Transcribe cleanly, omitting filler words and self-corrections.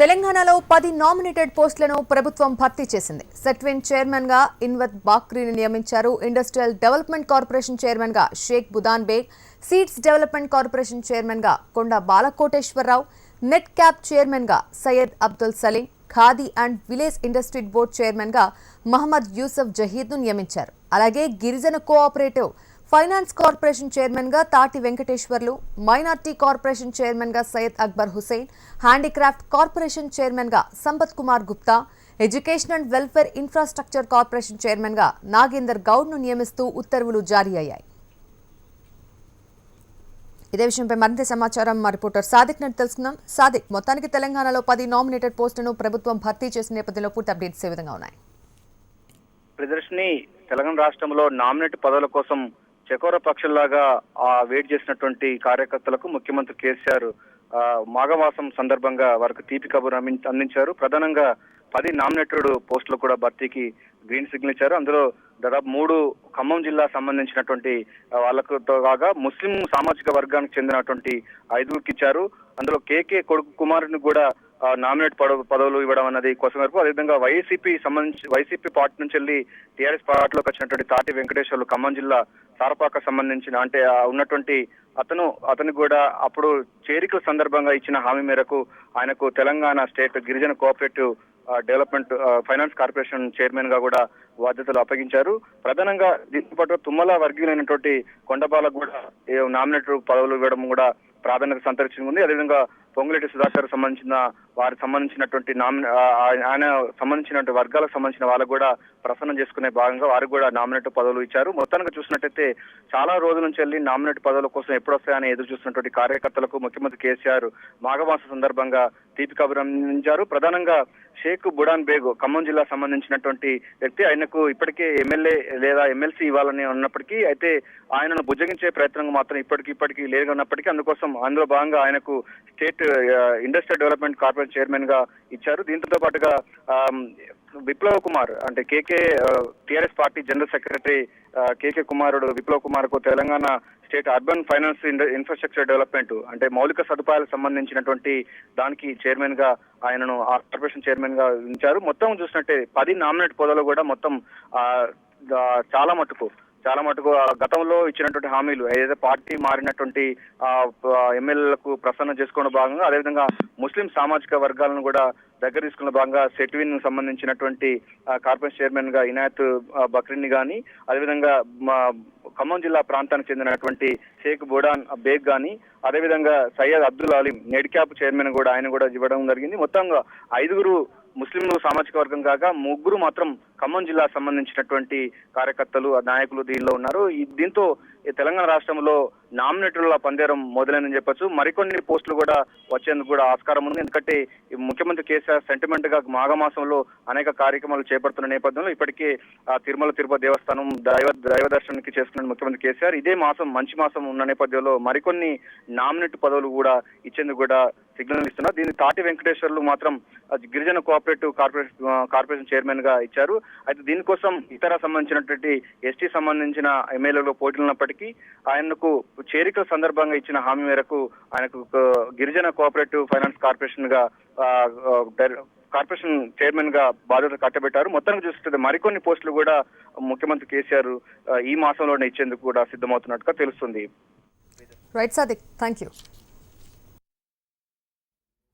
తెలంగాణలో 10 నామినేటెడ్ పోస్టులను ప్రభుత్వం భర్తీ చేసింది. సెట్విన్ చైర్మన్ గా ఇన్వత్ బాక్రీని నియమించారు. ఇండస్ట్రియల్ డెవలప్మెంట్ కార్పొరేషన్ చైర్మన్ గా Sheikh Budan Baig, seeds development corporation chairman గా Konda Balakoteswararao, net cap chairman గా Syed Abdul Saleem, khadi and village industry board chairman గా మహమ్మద్ యూసఫ్ జహీద్ ను నియమించారు. అలాగే గిరిజన కోఆపరేటివ్ ఫైనాన్స్ కార్పొరేషన్ చైర్మన్ గా తాటి వెంకటేశ్వర్లు, మైనార్టీ కార్పొరేషన్ చైర్మన్ గా Syed Akbar Hussain, handicraft corporation chairman గా Sampath Kumar Gupta, education and welfare infrastructure corporation chairman గా నాగేందర్ గౌడ్ ను నియమిస్తూ ఉత్తర్వులు జారీ అయ్యాయి. ఇదే విషయంపై మరింత సమాచారం మా రిపోర్టర్ సాదిక్ నుండి తెలుసుకుందాం. సాదిక్, మొత్తానికి తెలంగాణలో 10 నామినేటెడ్ పోస్టులను ప్రభుత్వం భర్తీ చేసిన నేపథ్యంలో పూర్తి అప్డేట్స్ ఏ విధంగా ఉన్నాయి? ప్రదర్శిని తెలంగాణ రాష్ట్రంలో నామినేట్ పదవుల కోసం చకోర పక్షుల్లాగా వెయిట్ చేసినటువంటి కార్యకర్తలకు ముఖ్యమంత్రి కేసీఆర్ మాఘమాసం సందర్భంగా వారికి తీపి కబురు అందించారు. ప్రధానంగా 10 నామినేటెడ్ పోస్టులు కూడా భర్తీకి గ్రీన్ సిగ్నల్ ఇచ్చారు. అందులో దాదాపు 3 ఖమ్మం జిల్లా సంబంధించినటువంటి వాళ్ళతో కాగా ముస్లిం సామాజిక వర్గానికి చెందినటువంటి 5గురికి ఇచ్చారు. అందులో కేకే కొడుకు కుమారుని కూడా నామినేట్ పదవులు ఇవ్వడం అన్నది కోసం వరకు. అదేవిధంగా వైసీపీ పార్టీ నుంచి వెళ్ళి టీఆర్ఎస్ పార్టీలోకి వచ్చినటువంటి తాటి వెంకటేశ్వర్లు ఖమ్మం జిల్లా సారపాక సంబంధించిన అంటే ఉన్నటువంటి అతను కూడా అప్పుడు చేరికల సందర్భంగా ఇచ్చిన హామీ మేరకు ఆయనకు తెలంగాణ స్టేట్ గిరిజన cooperative development finance corporation chairman గా కూడా బాధ్యతలు అప్పగించారు. ప్రధానంగా దీంతో పాటు తుమ్మల వర్గీయులైనటువంటి కొండబాలకు కూడా నామినేటెడ్ పదవులు ఇవ్వడం కూడా ప్రాధాన్యత సంతరించింది. అదేవిధంగా పొంగులేటి సుధాకర్ సంబంధించినటువంటి ఆయన సంబంధించినటువంటి వర్గాలకు సంబంధించిన వాళ్ళకు కూడా ప్రసన్నం చేసుకునే భాగంగా వారికి కూడా నామినేట్ పదవులు ఇచ్చారు. మొత్తానికి చూసినట్టయితే చాలా రోజుల నుంచి వెళ్ళి నామినేట్ పదవుల కోసం ఎప్పుడు వస్తాయని ఎదురు చూస్తున్నటువంటి కార్యకర్తలకు ముఖ్యమంత్రి కేసీఆర్ మాఘమాస సందర్భంగా తీపి కబురు అందించారు. ప్రధానంగా షేక్ బుడాన్ బేగ్ ఖమ్మం జిల్లా సంబంధించినటువంటి వ్యక్తి. ఆయనకు ఇప్పటికే ఎమ్మెల్యే లేదా ఎమ్మెల్సీ ఇవ్వాలని ఉన్నప్పటికీ అయితే ఆయనను బుజ్జగించే ప్రయత్నం మాత్రం ఇప్పటికీ లేదన్నప్పటికీ అందులో భాగంగా ఆయనకు state industrial development corporation chairman గా ఇచ్చారు. దీంతో పాటుగా విప్లవ్ కుమార్ అంటే కేకే టిఆర్ఎస్ పార్టీ జనరల్ సెక్రటరీ కేకే కుమారుడు విప్లవ్ కుమార్ కు Telangana state urban finance infrastructure development అంటే మౌలిక సదుపాయాలకు సంబంధించినటువంటి దానికి చైర్మన్ గా ఆయనను ఆ కార్పొరేషన్ చైర్మన్ గా ఉంచారు. మొత్తం చూసినట్టే 10 నామినేట్ పదవులు కూడా మొత్తం చాలా మటుకు గతంలో ఇచ్చినటువంటి హామీలు ఏదైతే పార్టీ మారినటువంటి ఎమ్మెల్యేలకు ప్రసన్నం చేసుకోవడం భాగంగా అదేవిధంగా ముస్లిం సామాజిక వర్గాలను కూడా దగ్గర తీసుకున్న భాగంగా సెట్విన్ సంబంధించినటువంటి కార్పొరేషన్ చైర్మన్ గా ఇనాయత్ బక్రీని గాని అదేవిధంగా ఖమ్మం జిల్లా ప్రాంతానికి చెందినటువంటి షేక్ బుడాన్ బేగ్ గాని అదేవిధంగా Syed Abdul Aleem net cap chairman కూడా ఆయన కూడా ఇవ్వడం జరిగింది. మొత్తంగా 5గురు ముస్లింలు సామాజిక వర్గం కాగా 3 మాత్రం ఖమ్మం జిల్లా సంబంధించినటువంటి కార్యకర్తలు నాయకులు దీనిలో ఉన్నారు. దీంతో తెలంగాణ రాష్ట్రంలో నామినేటర్ల పందేరం మొదలైందని చెప్పొచ్చు. మరికొన్ని పోస్టులు కూడా వచ్చేందుకు కూడా ఆస్కారం ఉంది. ఎందుకంటే ముఖ్యమంత్రి కేసీఆర్ సెంటిమెంట్ గా మాఘమాసంలో అనేక కార్యక్రమాలు చేపడుతున్న నేపథ్యంలో ఇప్పటికే తిరుపతి దేవస్థానం దైవ దర్శనానికి చేసుకున్న ముఖ్యమంత్రి కేసీఆర్ ఇదే మాసం మంచి మాసం ఉన్న నేపథ్యంలో మరికొన్ని నామినేట్ పదవులు కూడా ఇచ్చేందుకు కూడా సిగ్నల్ ఇస్తున్నారు. దీన్ని తాటి వెంకటేశ్వర్లు మాత్రం గిరిజన కోఆపరేటివ్ కార్పొరేషన్ చైర్మన్ గా ఇచ్చారు. అయితే దీనికోసం ఇతర సంబంధించినటువంటి ఎస్టీ సంబంధించిన ఎమ్మెల్యేలు పోటీలు ఉన్నప్పటికీ ఆయనకు చేరికల సందర్భంగా ఇచ్చిన హామీ మేరకు ఆయనకు గిరిజన కోఆపరేటివ్ ఫైనాన్స్ కార్పొరేషన్ గా కార్పొరేషన్ చైర్మన్ గా బాధ్యత కట్టబెట్టారు. మొత్తానికి చూస్తుంటే మరికొన్ని పోస్టులు కూడా ముఖ్యమంత్రి కేసీఆర్ ఈ మాసంలోనే ఇచ్చేందుకు కూడా సిద్ధమవుతున్నట్టుగా తెలుస్తుంది. Right Sadiq, thank you.